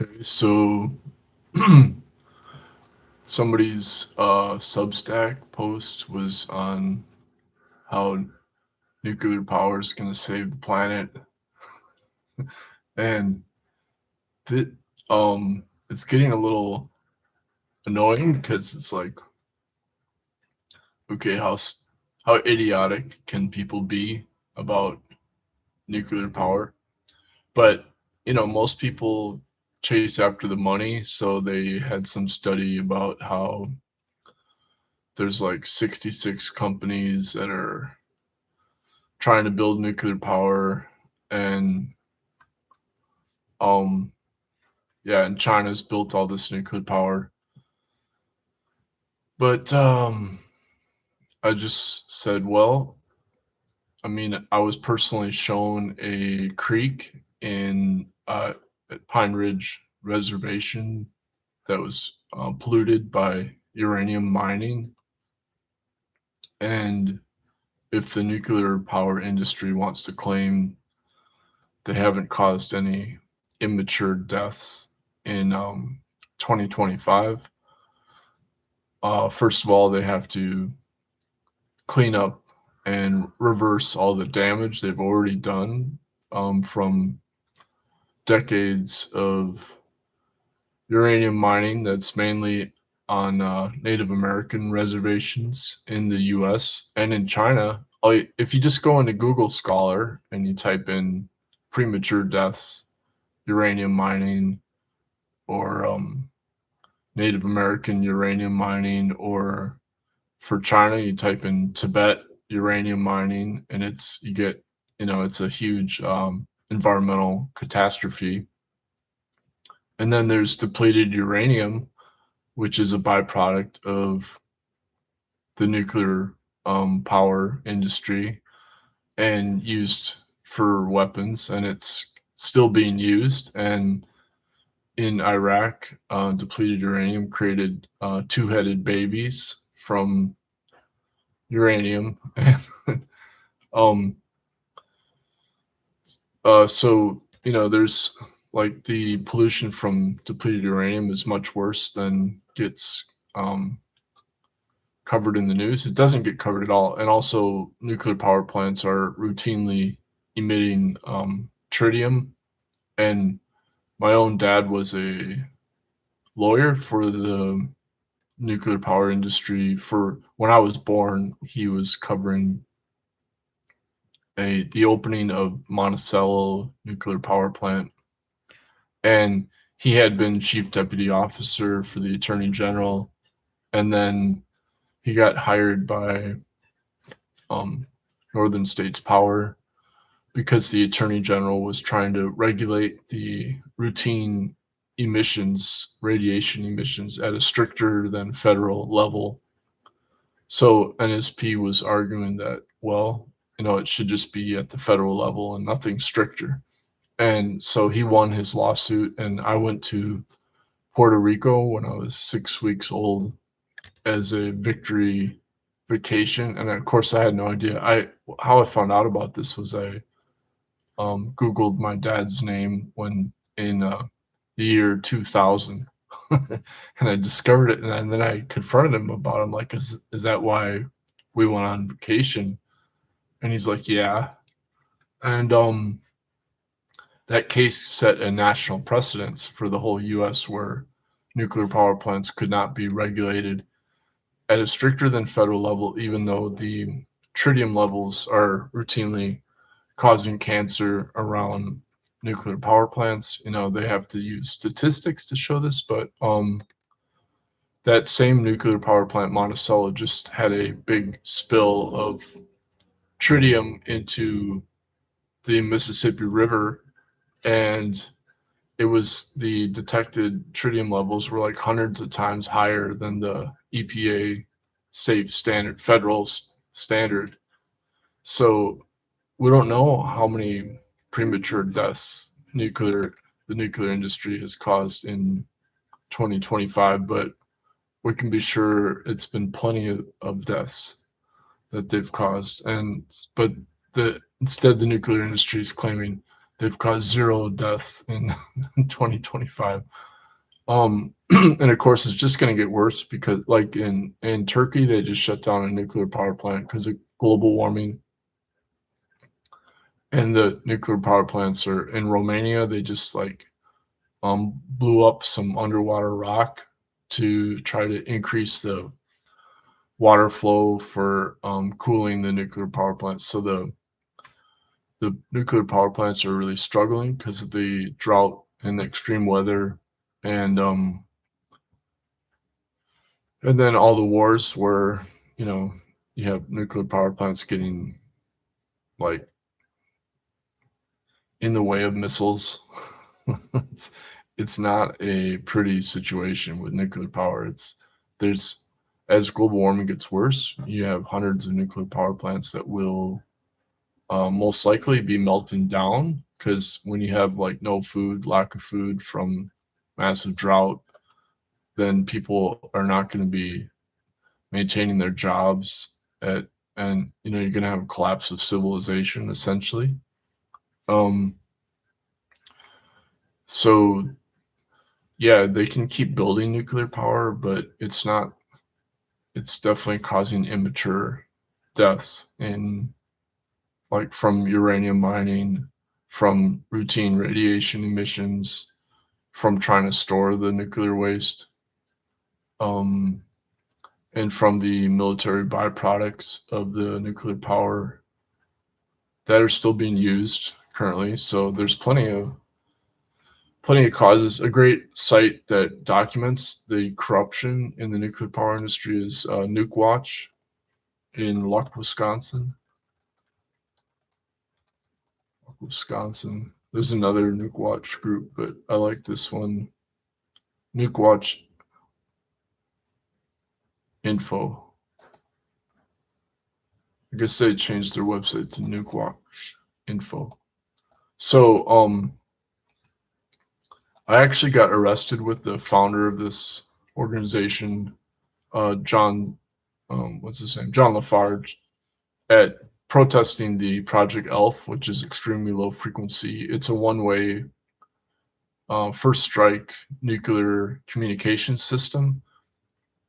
Okay, so somebody's Substack post was on how nuclear power is going to save the planet, and th- it's getting a little annoying because it's like, okay, how idiotic can people be about nuclear power? But most people chase after the money, so they had some study about how there's like 66 companies that are trying to build nuclear power, and um yeah, and China's built all this nuclear power. But I just said, well, I mean, I was personally shown a creek in at Pine Ridge Reservation that was polluted by uranium mining. And if the nuclear power industry wants to claim they haven't caused any immature deaths in 2025. First of all, they have to clean up and reverse all the damage they've already done from decades of uranium mining that's mainly on Native American reservations in the US and in China. If you just go into Google Scholar and you type in premature deaths, uranium mining, or Native American uranium mining, or for China, you type in Tibet uranium mining, and you get, it's a huge environmental catastrophe. And then there's depleted uranium, which is a byproduct of the nuclear power industry and used for weapons, and it's still being used. And in Iraq, depleted uranium created two-headed babies from uranium. um, so there's like the pollution from depleted uranium is much worse than gets covered in the news. It doesn't get covered at all, and also nuclear power plants are routinely emitting tritium. And my own dad was a lawyer for the nuclear power industry. For when I was born, he was covering the opening of Monticello nuclear power plant, and he had been chief deputy officer for the attorney general, and then he got hired by um, Northern States Power because the attorney general was trying to regulate the routine emissions, radiation emissions, at a stricter than federal level. So NSP was arguing that, well, it should just be at the federal level and nothing stricter. And so he won his lawsuit, and I went to Puerto Rico when I was 6 weeks old as a victory vacation. And of course, I had no idea. How I found out about this was I Googled my dad's name when in the year 2000, and I discovered it. And then I confronted him about it. I'm like, is that why we went on vacation? And he's like, yeah. And that case set a national precedence for the whole US, where nuclear power plants could not be regulated at a stricter than federal level, even though the tritium levels are routinely causing cancer around nuclear power plants. They have to use statistics to show this, but that same nuclear power plant, Monticello, just had a big spill of tritium into the Mississippi River, and it was the detected tritium levels were like hundreds of times higher than the EPA safe standard, federal standard. So we don't know how many premature deaths the nuclear industry has caused in 2025, but we can be sure it's been plenty of deaths that they've caused. And but the instead the nuclear industry is claiming they've caused 0 deaths in 2025. And of course, it's just going to get worse because, like in Turkey, they just shut down a nuclear power plant because of global warming. And the nuclear power plants are in Romania. They just like blew up some underwater rock to try to increase the water flow for cooling the nuclear power plants. So the nuclear power plants are really struggling because of the drought and the extreme weather, and and then all the wars where you know you have nuclear power plants getting like in the way of missiles. it's, it's not a pretty situation with nuclear power. There's as global warming gets worse, you have hundreds of nuclear power plants that will most likely be melting down because when you have like no food, lack of food from massive drought, then people are not going to be maintaining their jobs at, and you're going to have a collapse of civilization essentially. Um, so yeah, they can keep building nuclear power, but it's definitely causing immature deaths in like from uranium mining, from routine radiation emissions, from trying to store the nuclear waste, um, and from the military byproducts of the nuclear power that are still being used currently. So there's plenty of causes. A great site that documents the corruption in the nuclear power industry is Nuke Watch in Luck, Wisconsin. Wisconsin. There's another Nuke Watch group, but I like this one. Nuke Watch Info. I guess they changed their website to Nuke Watch Info. So, I actually got arrested with the founder of this organization, John, what's his name? John Lafarge, at protesting the Project ELF, which is extremely low frequency. It's a one-way first strike nuclear communication system,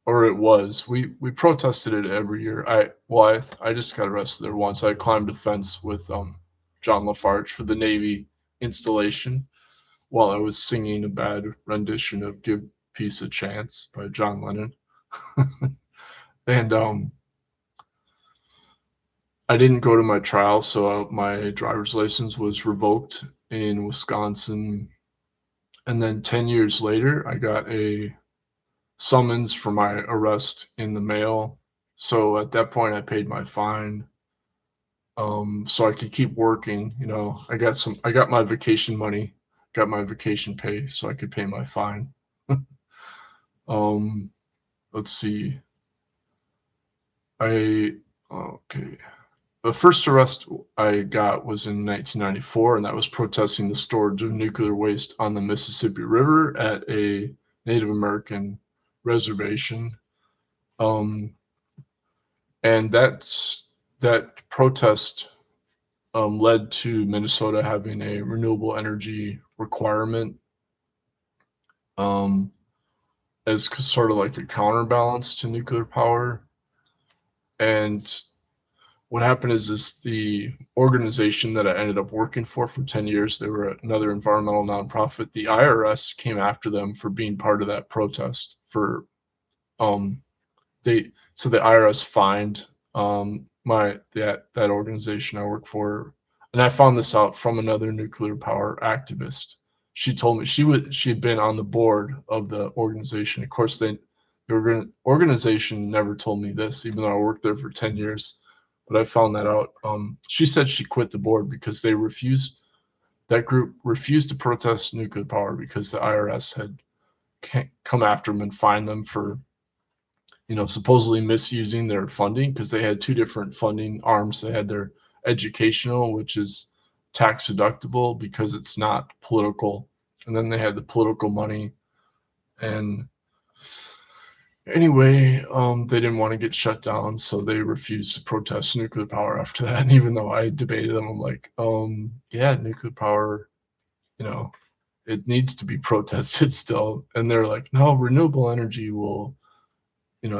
or it was. We protested it every year. I just got arrested there once. I climbed a fence with John Lafarge for the Navy installation while I was singing a bad rendition of "Give Peace a Chance" by John Lennon, and I didn't go to my trial, so my driver's license was revoked in Wisconsin. And then 10 years later, I got a summons for my arrest in the mail. So at that point, I paid my fine, so I could keep working. I got my vacation money, got my vacation pay, so I could pay my fine. um, let's see. Okay. The first arrest I got was in 1994, and that was protesting the storage of nuclear waste on the Mississippi River at a Native American reservation. Um, and that protest led to Minnesota having a renewable energy requirement um, as sort of like a counterbalance to nuclear power. And what happened is this the organization that I ended up working for 10 years, they were another environmental nonprofit. The IRS came after them for being part of that protest for um so the IRS fined that organization I work for, and I found this out from another nuclear power activist. She told me she had been on the board of the organization. Of course, the organization never told me this, even though I worked there for 10 years. But I found that out. She said she quit the board because that group refused to protest nuclear power because the IRS had come after them and fined them for supposedly misusing their funding because they had two different funding arms. They had their educational, which is tax deductible because it's not political, and then they had the political money. And Anyway, they didn't want to get shut down, so they refused to protest nuclear power after that. And even though I debated them, I'm like, yeah, nuclear power, you know, it needs to be protested still. And they're like, no, renewable energy will,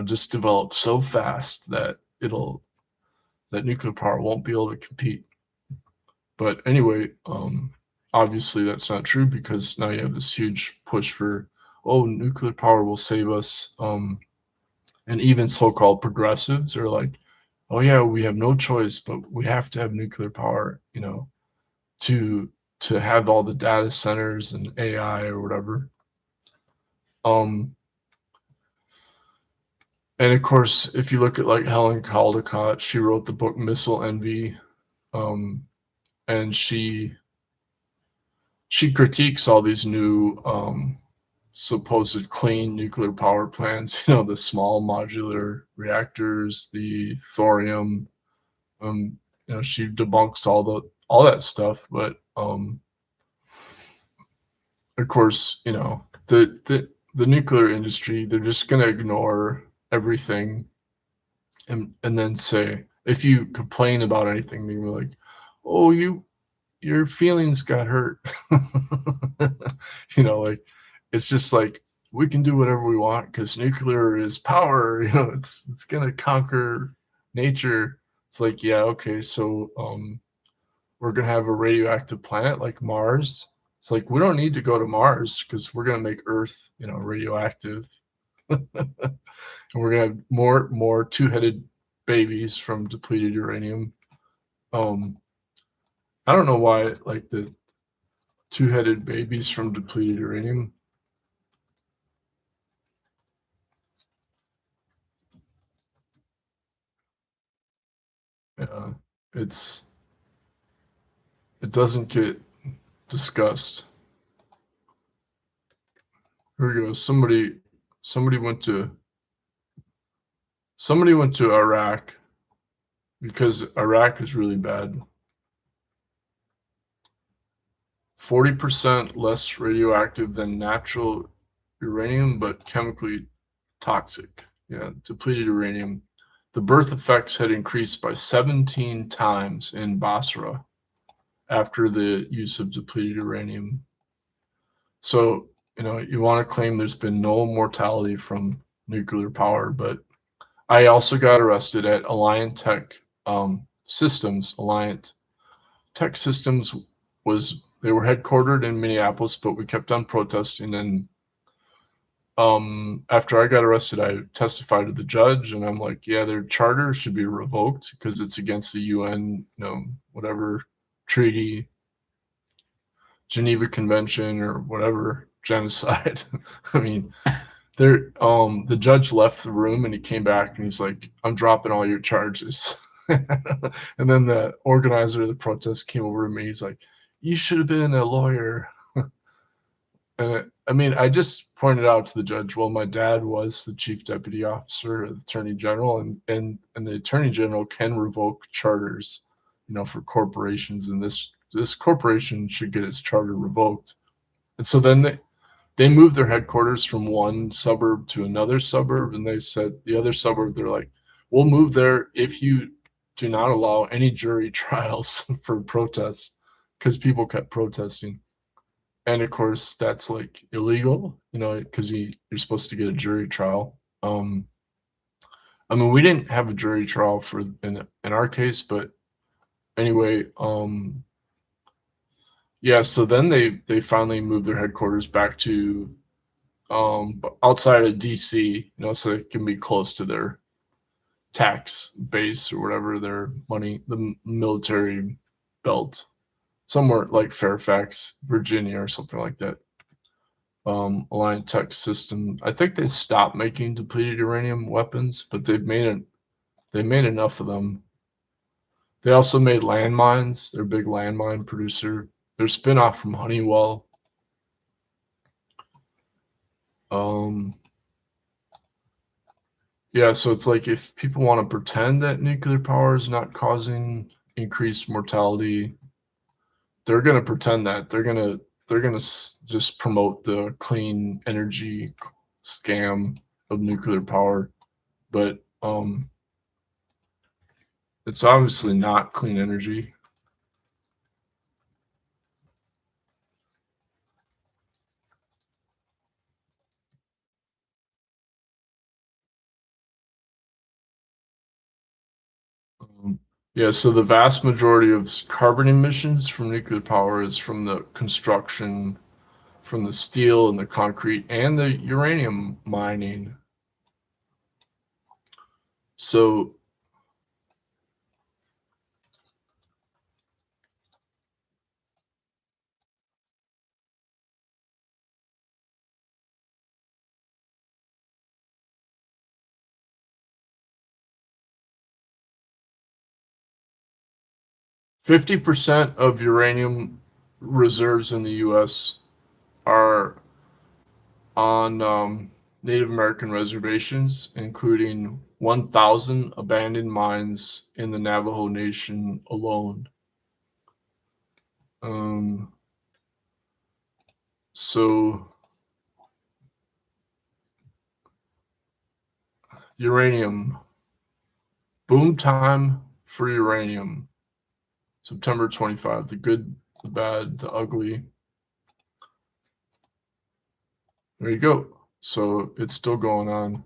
just develop so fast that that nuclear power won't be able to compete. But anyway, obviously that's not true because now you have this huge push for, oh, nuclear power will save us. And even so-called progressives are like, oh yeah, we have no choice, but we have to have nuclear power, to have all the data centers and AI or whatever. Um, and of course, if you look at like Helen Caldicott, she wrote the book Missile Envy, um, and she critiques all these new supposed clean nuclear power plants, the small modular reactors, the thorium. She debunks all that stuff, but of course, the nuclear industry, they're just gonna ignore everything and then say, if you complain about anything, they're like, oh, your feelings got hurt. Like it's just like we can do whatever we want because nuclear is power. It's gonna conquer nature. It's like, yeah, okay, so we're gonna have a radioactive planet like Mars. It's like we don't need to go to Mars because we're gonna make Earth, radioactive, and we're gonna have more two-headed babies from depleted uranium. Um, I don't know why like the two-headed babies from depleted uranium. Uh, it's it doesn't get discussed. Here we go. Somebody went to somebody went to Iraq because Iraq is really bad. 40% less radioactive than natural uranium, but chemically toxic. Yeah, depleted uranium. The birth effects had increased by 17 times in Basra after the use of depleted uranium. So, you want to claim there's been no mortality from nuclear power, but I also got arrested at Alliant Tech Systems. Alliant Tech Systems they were headquartered in Minneapolis, but we kept on protesting. And after I got arrested, I testified to the judge, and I'm like, yeah, their charter should be revoked because it's against the UN, whatever treaty, Geneva Convention, or whatever genocide. I mean, the judge left the room and he came back and he's like, I'm dropping all your charges. And then the organizer of the protest came over to me. He's like, you should have been a lawyer. And I mean, I just pointed out to the judge, well, my dad was the chief deputy officer, the attorney general, and the attorney general can revoke charters, for corporations, and this corporation should get its charter revoked. And so then they moved their headquarters from one suburb to another suburb, and they said the other suburb, they're like, we'll move there if you do not allow any jury trials for protests, because people kept protesting. And of course that's like illegal, because you're supposed to get a jury trial. I mean, we didn't have a jury trial in our case, but anyway, yeah, so then they finally moved their headquarters back to outside of DC, so it can be close to their tax base or whatever, their money, the military belt, somewhere like Fairfax, Virginia, or something like that. Alliant Tech System. I think they stopped making depleted uranium weapons, but they made enough of them. They also made landmines. They're a big landmine producer. They're spinoff from Honeywell. Um, Yeah, so it's like if people want to pretend that nuclear power is not causing increased mortality, they're going to pretend that. They're going to just promote the clean energy scam. of nuclear power, but it's obviously not clean energy. Um, yeah, so the vast majority of carbon emissions from nuclear power is from the construction, from the steel and the concrete and the uranium mining. So 50% of uranium reserves in the US are on Native American reservations, including 1,000 abandoned mines in the Navajo Nation alone. Um, so uranium, boom time for uranium, September 25, the good, the bad, the ugly. There you go. So it's still going on.